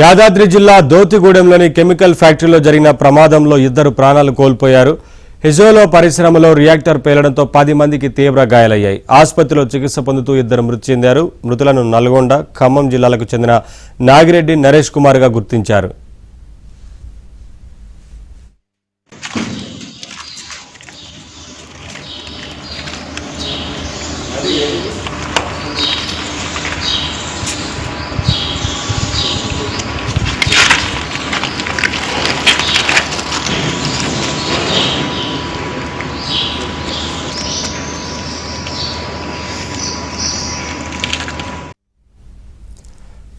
యాదాద్రి జిల్లా దోతిగూడెంలోని కెమికల్ ఫ్యాక్టరీలో జరిగిన ప్రమాదంలో ఇద్దరు ప్రాణాలు కోల్పోయారు. హిజోలో పరిశ్రమలో రియాక్టర్ పేలడంతో 10 మందికి తీవ్ర గాయాలయ్యాయి. ఆసుపత్రిలో చికిత్స పొందుతూ ఇద్దరు మృతి చెందారు. మృతులను నల్గొండ, ఖమ్మం జిల్లాలకు చెందిన నాగిరెడ్డి నరేష్ కుమార్గా గుర్తించారు.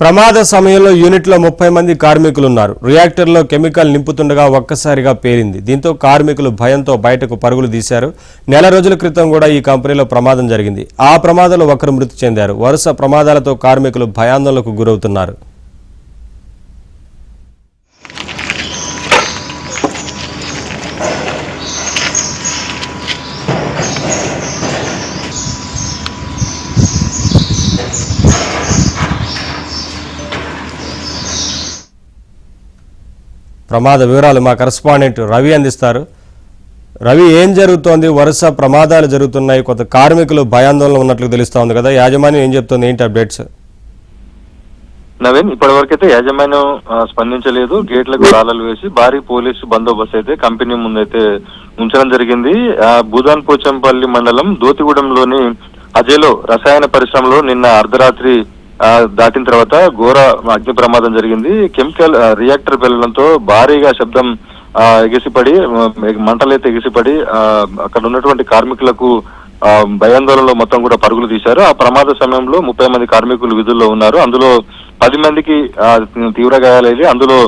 ప్రమాద సమయంలో యూనిట్లో 30 మంది కార్మికులున్నారు. రియాక్టర్లో కెమికల్ నింపుతుండగా ఒక్కసారిగా పేలింది. దీంతో కార్మికులు భయంతో బయటకు పరుగులు తీశారు. నెల రోజుల క్రితం కూడా ఈ కంపెనీలో ప్రమాదం జరిగింది. ఆ ప్రమాదంలో ఒకరు మృతి చెందారు. వరుస ప్రమాదాలతో కార్మికులు భయాందోళనకు గురవుతున్నారు. ప్రమాద వివరాలు మా కరెస్పాండెంట్ రవి అందిస్తారు. రవి, ఏం జరుగుతోంది? వరుస ప్రమాదాలు జరుగుతున్నాయి, కొంత కార్మికులు భయాందోళన ఉన్నట్లు తెలుస్తోంది కదా, యాజమాన్యం ఏం చెప్తోంది? ఏంటి అప్డేట్స్? నవీన్, ఇప్పటి వరకు అయితే యాజమాన్యం స్పందించలేదు. గేట్లకు తాళాలు వేసి భారీ పోలీసు బందోబస్తు అయితే కంపెనీ ముందైతే ఉంచడం జరిగింది. భూదాన్ పోచంపల్లి మండలం దోతిగూడెంలోని అజేలో రసాయన పరిశ్రమలో నిన్న అర్ధరాత్రి దాటిన తర్వాత ఘోర అగ్ని ప్రమాదం జరిగింది. కెమికల్ రియాక్టర్ పేలడంతో భారీగా శబ్దం ఎగిసిపడి మంటలైతే ఎగిసిపడి అక్కడ ఉన్నటువంటి కార్మికులకు భయాందోళనలో మొత్తం కూడా పరుగులు తీశారు. ఆ ప్రమాద సమయంలో 30 మంది కార్మికులు విధుల్లో ఉన్నారు. అందులో 10 మందికి తీవ్ర గాయాలైంది. అందులో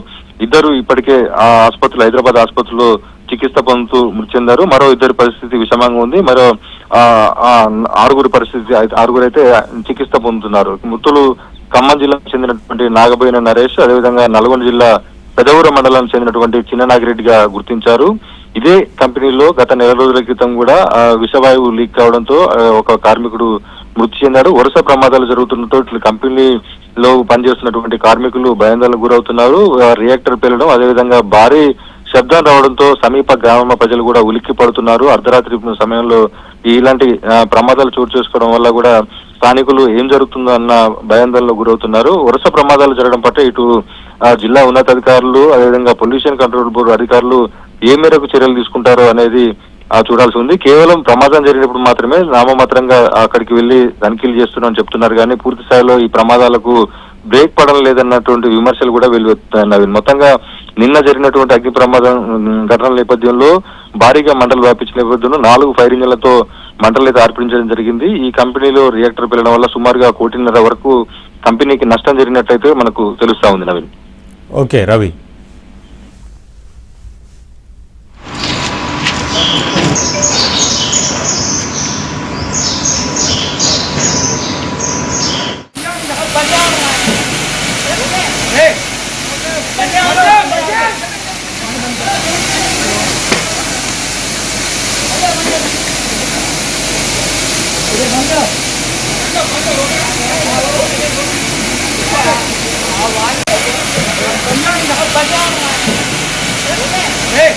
ఇద్దరు ఇప్పటికే ఆసుపత్రిలో, హైదరాబాద్ ఆసుపత్రిలో చికిత్స పొందుతూ మృతి చెందారు. మరో ఇద్దరి పరిస్థితి విషమంగా ఉంది. మరో ఆరుగురు అయితే చికిత్స పొందుతున్నారు. మృతులు ఖమ్మం జిల్లాకు చెందినటువంటి నాగబోయిన నరేష్, అదేవిధంగా నల్గొండ జిల్లా పెదవూర మండలానికి చెందినటువంటి చిన్న నాగిరెడ్డిగా గుర్తించారు. ఇదే కంపెనీలో గత నెల రోజుల క్రితం కూడా విషవాయువు లీక్ కావడంతో ఒక కార్మికుడు మృతి చెందారు. వరుస ప్రమాదాలు జరుగుతుండటంతో ఇట్లా కంపెనీలో పనిచేస్తున్నటువంటి కార్మికులు భయాందోళనకు గురవుతున్నారు. రియాక్టర్ పేలడం, అదేవిధంగా భారీ శబ్దం రావడంతో సమీప గ్రామ ప్రజలు కూడా ఉలిక్కి పడుతున్నారు. అర్ధరాత్రి సమయంలో ఇలాంటి ప్రమాదాలు చోటు చేసుకోవడం వల్ల కూడా స్థానికులు ఏం జరుగుతుందో అన్న భయాందోళనకు గురవుతున్నారు. వరుస ప్రమాదాలు జరగడం పట్ల ఇటు జిల్లా ఉన్నతాధికారులు, అదేవిధంగా పొల్యూషన్ కంట్రోల్ బోర్డు అధికారులు ఏ మేరకు చర్యలు తీసుకుంటారో అనేది చూడాల్సి ఉంది. కేవలం ప్రమాదం జరిగినప్పుడు మాత్రమే నామమాత్రంగా అక్కడికి వెళ్లి తనిఖీలు చేస్తున్నామని చెప్తున్నారు, కానీ పూర్తి స్థాయిలో ఈ ప్రమాదాలకు బ్రేక్ పడడం లేదన్నటువంటి విమర్శలు కూడా వెలువెత్తుతున్నాయి. మొత్తంగా నిన్న జరిగినటువంటి అగ్ని ప్రమాదం ఘటనల నేపథ్యంలో భారీగా మంటలు వ్యాపించిన నేపథ్యంలో 4 ఫైర్ ఇంజన్లతో మంటలైతే ఆర్పించడం జరిగింది. ఈ కంపెనీలో రియాక్టర్ పేలడం వల్ల సుమారుగా 1.5 కోటి వరకు కంపెనీకి నష్టం జరిగినట్లయితే మనకు తెలుస్తా ఉంది. నవీన్. ఓకే రవి. Hey!